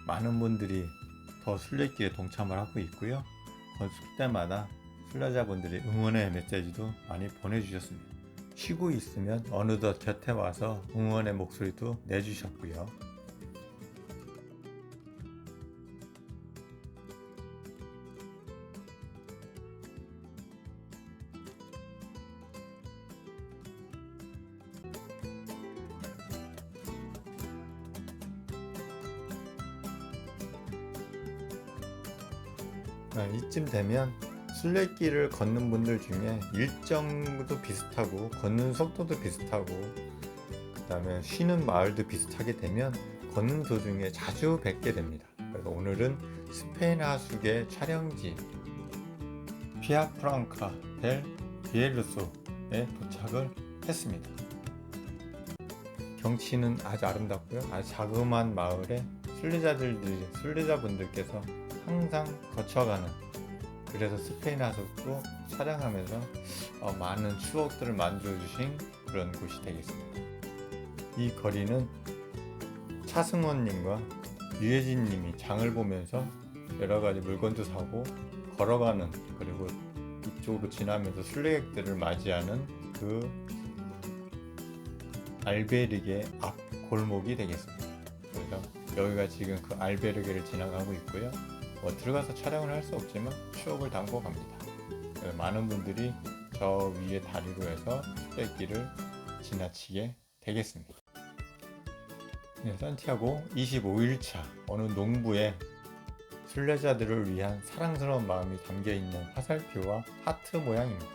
많은 분들이 더 순례길에 동참을 하고 있고요. 건축 때마다 순례자분들이 응원의 메시지도 많이 보내주셨습니다. 쉬고 있으면 어느덧 곁에 와서 응원의 목소리도 내주셨고요. 이쯤 되면 순례길을 걷는 분들 중에 일정도 비슷하고 걷는 속도도 비슷하고 그 다음에 쉬는 마을도 비슷하게 되면 걷는 도중에 자주 뵙게 됩니다. 그래서 오늘은 스페인 하수계 촬영지 피아프랑카 델 비엘루소에 도착을 했습니다. 경치는 아주 아름답고요. 아주 자그마한 마을에 순례자분들께서 항상 거쳐가는, 그래서 스페인 하수도 촬영하면서 많은 추억들을 만들어주신 그런 곳이 되겠습니다. 이 거리는 차승원님과 유혜진님이 장을 보면서 여러가지 물건도 사고 걸어가는, 그리고 이쪽으로 지나면서 순례객들을 맞이하는 그 알베르게 앞 골목이 되겠습니다. 그래서 여기가 지금 그 알베르게를 지나가고 있고요. 들어가서 촬영을 할 수 없지만 추억을 담고 갑니다. 많은 분들이 저 위에 다리로 해서 순례길을 지나치게 되겠습니다. 산티아고 25일차 어느 농부의 순례자들을 위한 사랑스러운 마음이 담겨있는 화살표와 하트 모양입니다.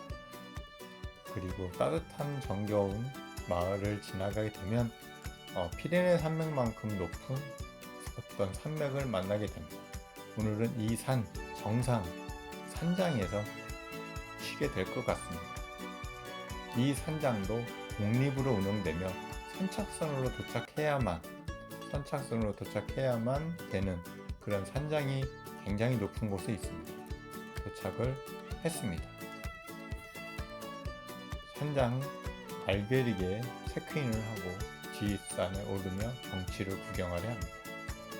그리고 따뜻한 정겨운 마을을 지나가게 되면 피레네 산맥만큼 높은 어떤 산맥을 만나게 됩니다. 오늘은 이 산 정상 산장에서 쉬게 될 것 같습니다. 이 산장도 공립으로 운영되며 선착순으로 도착해야만 되는 그런 산장이 굉장히 높은 곳에 있습니다. 도착을 했습니다. 산장 알베르게에 체크인을 하고 뒷산에 오르며 경치를 구경하려 합니다.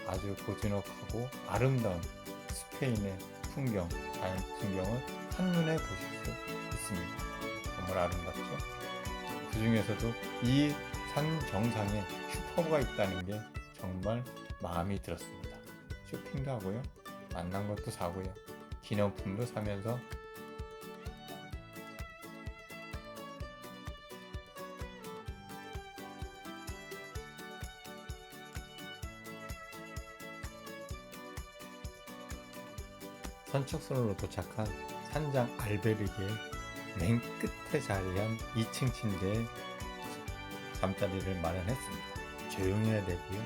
아주 고즈넉하고 아름다운 스페인의 풍경, 자연 풍경을 한눈에 보실 수 있습니다. 정말 아름답죠? 그 중에서도 이 산 정상에 슈퍼가 있다는 게 정말 마음이 들었습니다. 쇼핑도 하고요, 만난 것도 사고요, 기념품도 사면서 선착순으로 도착한 산장 알베르게의 맨 끝에 자리한 2층 침대에 잠자리를 마련했습니다. 조용해야 되고요,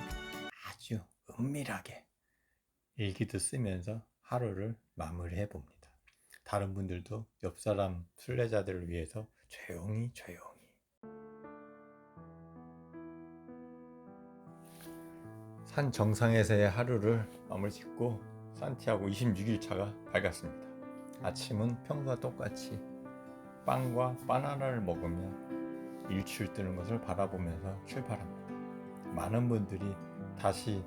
아주 은밀하게 일기도 쓰면서 하루를 마무리해 봅니다. 다른 분들도 옆사람 순례자들을 위해서 조용히 산 정상에서의 하루를 마무리 짓고 산티아고 26일차가 밝았습니다. 아침은 평소와 똑같이 빵과 바나나를 먹으며 일출 뜨는 것을 바라보면서 출발합니다. 많은 분들이 다시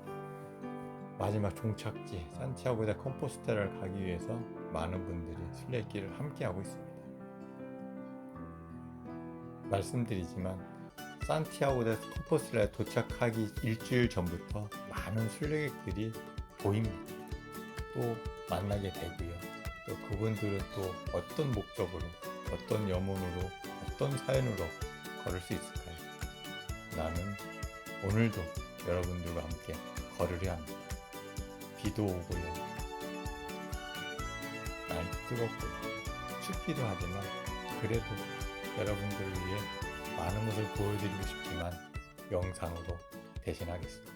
마지막 종착지 산티아고 데 컴포스텔라를 가기 위해서 많은 분들이 순례길을 함께하고 있습니다. 말씀드리지만 산티아고 데 컴포스텔라에 도착하기 일주일 전부터 많은 순례객들이 보입니다. 또 만나게 되고요. 또 그분들은 또 어떤 목적으로, 어떤 염원으로, 어떤 사연으로 걸을 수 있을까요? 나는 오늘도 여러분들과 함께 걸으려 합니다. 비도 오고요, 날도 뜨겁고요, 춥기도 하지만 그래도 여러분들을 위해 많은 것을 보여드리고 싶지만 영상으로 대신하겠습니다.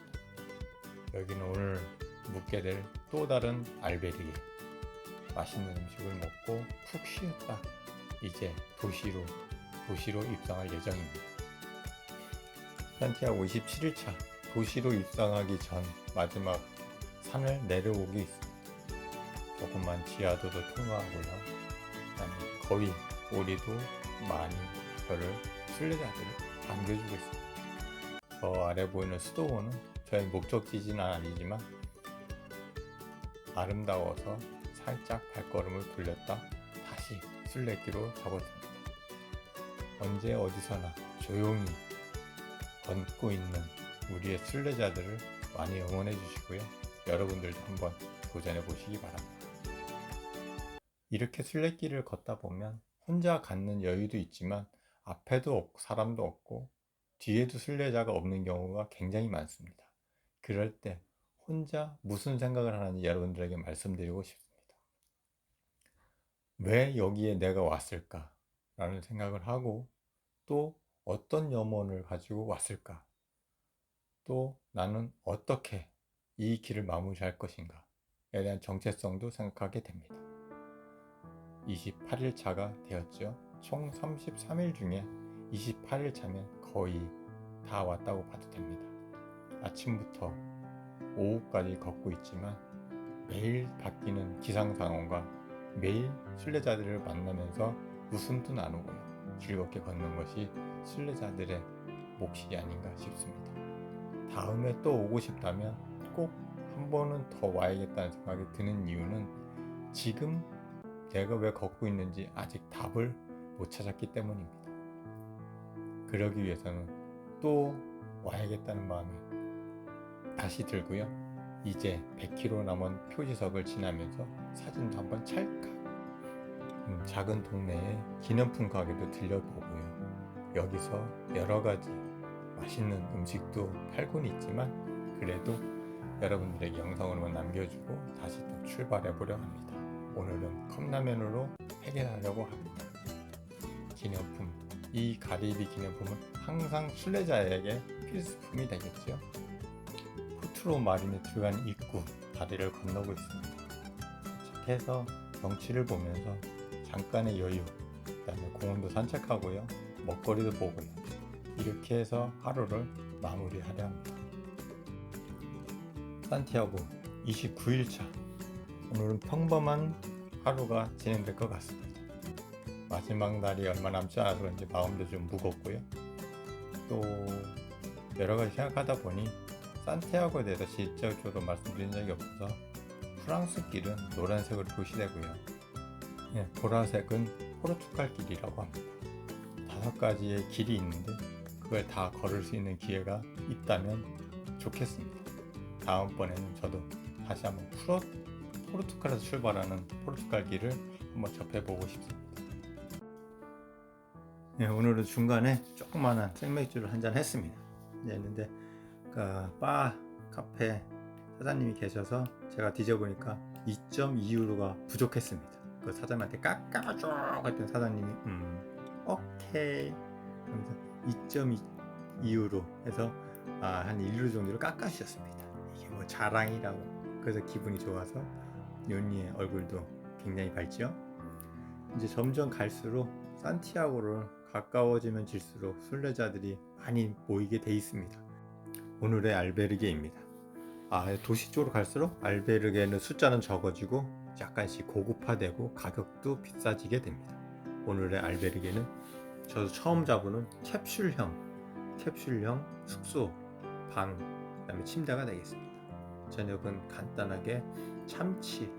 여기는 오늘 묵게 될 또 다른 알베르게. 맛있는 음식을 먹고 푹 쉬었다 이제 도시로 도시로 입성할 예정입니다. 산티아고 27일차 도시로 입성하기 전 마지막 산을 내려오기 있습니다. 조금만 지하도도 통과하고요. 그다음에 거의 우리도 많이 저를 순례자들을 반겨주고 있습니다. 저 아래 보이는 수도원은 저의 목적지는 아니지만 아름다워서 살짝 발걸음을 돌렸다 다시 순례길로 접어듭니다. 언제 어디서나 조용히 걷고 있는 우리의 순례자들을 많이 응원해 주시고요. 여러분들도 한번 도전해 보시기 바랍니다. 이렇게 순례길을 걷다 보면 혼자 갖는 여유도 있지만 앞에도 없고 사람도 없고 뒤에도 순례자가 없는 경우가 굉장히 많습니다. 그럴 때 혼자 무슨 생각을 하는지 여러분들에게 말씀드리고 싶습니다. 왜 여기에 내가 왔을까? 라는 생각을 하고 또 어떤 염원을 가지고 왔을까? 또 나는 어떻게 이 길을 마무리할 것인가에 대한 정체성도 생각하게 됩니다. 28일 차가 되었죠. 총 33일 중에 28일 차면 거의 다 왔다고 봐도 됩니다. 아침부터 오후까지 걷고 있지만 매일 바뀌는 기상 상황과 매일 순례자들을 만나면서 웃음도 나누고요. 즐겁게 걷는 것이 순례자들의 몫이 아닌가 싶습니다. 다음에 또 오고 싶다면 꼭 한 번은 더 와야겠다는 생각이 드는 이유는 지금 내가 왜 걷고 있는지 아직 답을 못 찾았기 때문입니다. 그러기 위해서는 또 와야겠다는 마음이 다시 들고요. 이제 100km 남은 표지석을 지나면서 사진도 한번 찰칵 작은 동네에 기념품 가게도 들려보고요. 여기서 여러 가지 맛있는 음식도 팔곤 있지만 그래도 여러분들에게 영상으로만 남겨주고 다시 또 출발해 보려 합니다. 오늘은 컵라면으로 해결하려고 합니다. 기념품, 이 가리비 기념품은 항상 순례자에게 필수품이 되겠죠. 푸트로 마린에 들어간 입구 다리를 건너고 있습니다. 도착해서 경치를 보면서 잠깐의 여유, 그 다음에 공원도 산책하고요. 먹거리도 보고요. 이렇게 해서 하루를 마무리하려 합니다. 산티아고 29일차 오늘은 평범한 하루가 진행될 것 같습니다. 마지막 날이 얼마 남지 않아서 그런지 마음도 좀 무겁고요. 또 여러 가지 생각하다 보니 산티아고에 대해서 실질적으로 말씀드린 적이 없어서 프랑스 길은 노란색으로 표시되고요. 보라색은 포르투갈 길이라고 합니다. 5가지의 길이 있는데 그걸 다 걸을 수 있는 기회가 있다면 좋겠습니다. 다음번에는 저도 다시 한번 포르투갈에서 출발하는 포르투갈 길을 한번 접해보고 싶습니다. 오늘은 중간에 조그마한 생맥주를 한잔 했습니다. 했는데 바 카페 사장님이 계셔서 제가 뒤져보니까 2.2유로가 부족했습니다. 그 사장님한테 깎아줘 했더니 사장님이 오케이 그러면서 2.2유로 해서 한 1유로 정도를 깎아주셨습니다. 이게 뭐 자랑이라고. 그래서 기분이 좋아서 요니의 얼굴도 굉장히 밝죠. 이제 점점 갈수록 산티아고를 가까워지면 질수록 순례자들이 많이 모이게 돼 있습니다. 오늘의 알베르게입니다. 도시 쪽으로 갈수록 알베르게는 숫자는 적어지고 약간씩 고급화되고 가격도 비싸지게 됩니다. 오늘의 알베르게는 저도 처음 잡은 캡슐형 숙소 방, 그다음에 침대가 되겠습니다. 저녁은 간단하게 참치,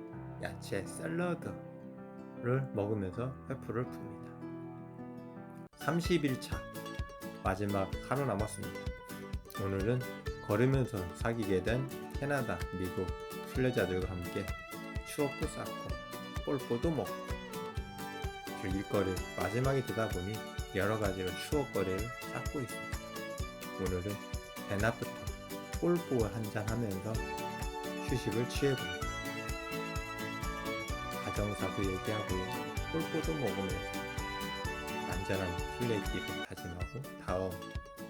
야채, 샐러드를 먹으면서 회포를 풉니다. 30일차 마지막 하루 남았습니다. 오늘은 걸으면서 사귀게 된 캐나다, 미국 순례자들과 함께 추억도 쌓고 뽀뽀도 먹고 일거리 마지막이 되다 보니 여러 가지로 추억거리를 쌓고 있습니다. 오늘은 대낮부터 뽀뽀를 한잔 하면서 휴식을 취해봅니다. 가정사도 얘기하고요. 뽀뽀도 먹으면서 안전한 순례길을 다짐하고 다음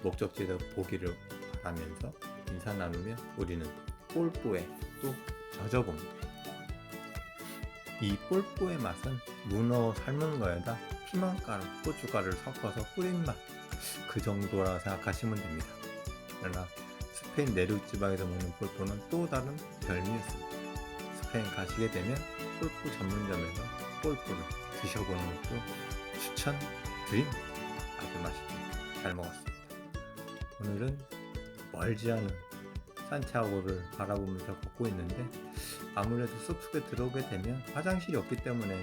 목적지에서 보기를 바라면서 인사 나누며 우리는 뽀뽀에 또 젖어봅니다. 이 폴포의 맛은 문어 삶은 거에다 피망가루, 고춧가루를 섞어서 뿌린 맛, 그 정도라 생각하시면 됩니다. 그러나 스페인 내륙 지방에서 먹는 폴포는 또 다른 별미였습니다. 스페인 가시게 되면 폴포 전문점에서 폴포를 드셔보는 것도 추천드립니다. 아주 맛있게 잘 먹었습니다. 오늘은 멀지 않은 산티아고를 바라보면서 걷고 있는데 아무래도 숲속에 들어오게 되면 화장실이 없기 때문에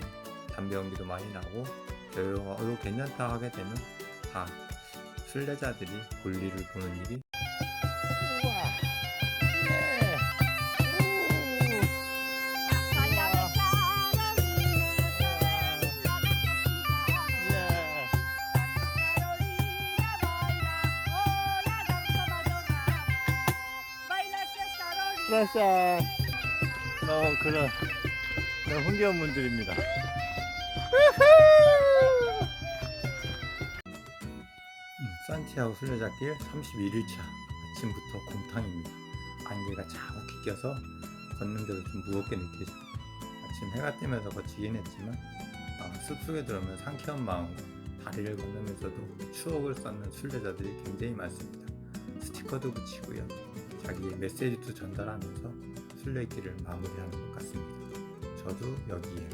담배 연기도 많이 나고 조용하고 괜찮다 하게 되면 다 순례자들이 볼일을 보는 일이 프랑스 그런 흥겨운 분들입니다. 산티아고 순례자길 31일차 아침부터 공탕입니다. 안개가 자욱히 껴서 걷는데도 좀 무겁게 느껴져. 아침 해가 뜨면서 거치긴 했지만 숲속에 들어오면 상쾌한 마음과 다리를 건너면서도 추억을 쌓는 순례자들이 굉장히 많습니다. 스티커도 붙이고요. 자기의 메시지도 전달하면서 순례길을 마무리하는 것 같습니다. 저도 여기에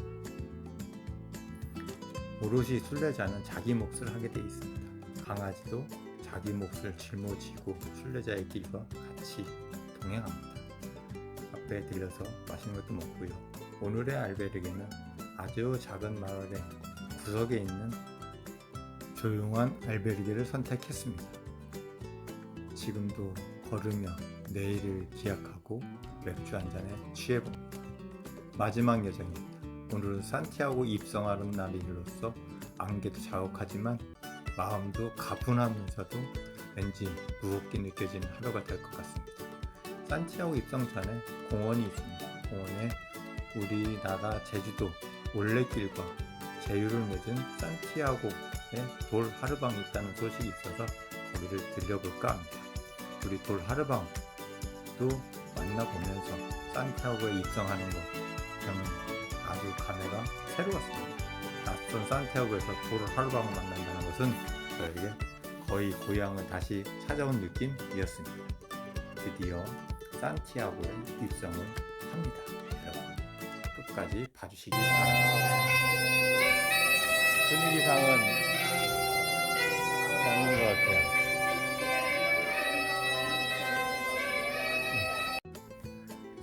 오롯이 순례자는 자기 몫을 하게 돼 있습니다. 강아지도 자기 몫을 짊어지고 순례자의 길과 같이 동행합니다. 앞에 들려서 맛있는 것도 먹고요. 오늘의 알베르게는 아주 작은 마을의 구석에 있는 조용한 알베르게를 선택했습니다. 지금도 걸으며 내일을 기약하고 맥주 한 잔에 취해봅니다. 마지막 여정입니다. 오늘은 산티아고 입성하는 날이로서 안개도 자욱하지만 마음도 가뿐하면서도 왠지 무겁게 느껴지는 하루가 될 것 같습니다. 산티아고 입성 전에 공원이 있습니다. 공원에 우리나라 제주도 올레길과 제휴를 맺은 산티아고의 돌 하르방이 있다는 소식이 있어서 거기를 들려볼까 합니다. 우리 돌 하르방도 만나보면서 산티아고에 입성하는 것 저는 아주 감회가 새로웠습니다. 낯선 산티아고에서 돌 하르방을 만난다는 것은 저에게 거의 고향을 다시 찾아온 느낌이었습니다. 드디어 산티아고에 입성을 합니다. 여러분 끝까지 봐주시기 바랍니다. 분위기상은 맞는 것 같아요.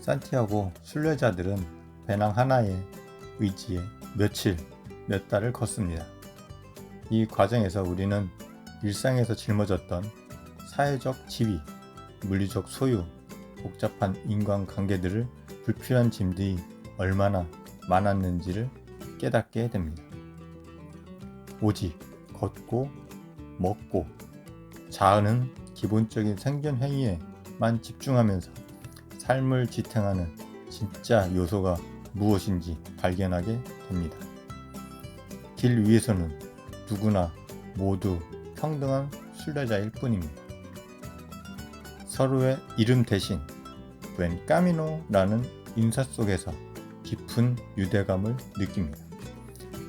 산티아고 순례자들은 배낭 하나에 의지해 며칠, 몇 달을 걷습니다. 이 과정에서 우리는 일상에서 짊어졌던 사회적 지위, 물리적 소유, 복잡한 인간관계들을 불필요한 짐들이 얼마나 많았는지를 깨닫게 됩니다. 오직 걷고 먹고 자는 기본적인 생존 행위에만 집중하면서 삶을 지탱하는 진짜 요소가 무엇인지 발견하게 됩니다. 길 위에서는 누구나 모두 평등한 순례자일 뿐입니다. 서로의 이름 대신 웬 까미노라는 인사 속에서 깊은 유대감을 느낍니다.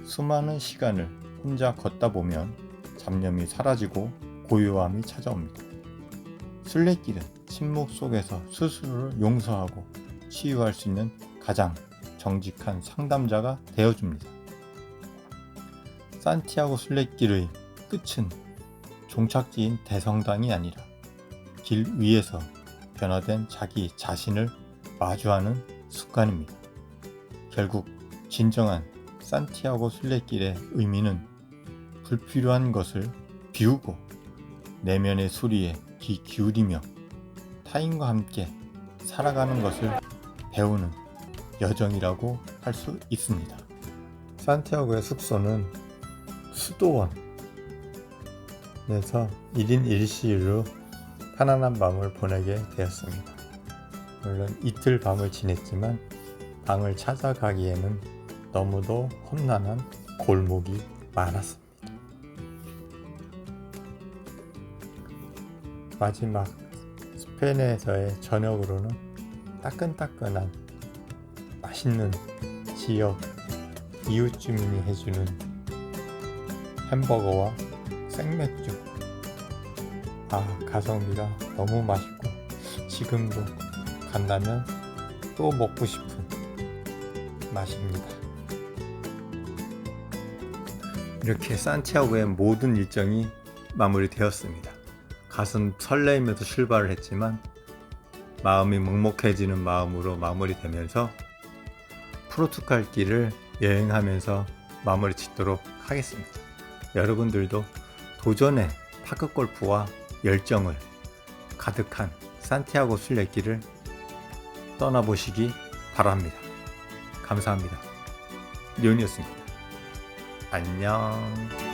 수많은 시간을 혼자 걷다 보면 잡념이 사라지고 고요함이 찾아옵니다. 순례길은 침묵 속에서 스스로를 용서하고 치유할 수 있는 가장 정직한 상담자가 되어줍니다. 산티아고 순례길의 끝은 종착지인 대성당이 아니라 길 위에서 변화된 자기 자신을 마주하는 순간입니다. 결국 진정한 산티아고 순례길의 의미는 불필요한 것을 비우고 내면의 소리에 귀 기울이며 타인과 함께 살아가는 것을 배우는 여정이라고 할 수 있습니다. 산티아고의 숙소는 수도원에서 1인 1실로 편안한 밤을 보내게 되었습니다. 물론 이틀 밤을 지냈지만 방을 찾아가기에는 너무도 험난한 골목이 많았습니다. 마지막 스페인에서의 저녁으로는 따끈따끈한 맛있는 지역 이웃 주민이 해주는 햄버거와 생맥주. 가성비가 너무 맛있고 지금도 간다면 또 먹고 싶은 맛입니다. 이렇게 산티아고의 모든 일정이 마무리되었습니다. 가슴 설레이면서 출발을 했지만 마음이 먹먹해지는 마음으로 마무리되면서 포르투갈 길을 여행하면서 마무리 짓도록 하겠습니다. 여러분들도 도전의 파크골프와 열정을 가득한 산티아고 순례길을 떠나보시기 바랍니다. 감사합니다. 륜이었습니다. 안녕.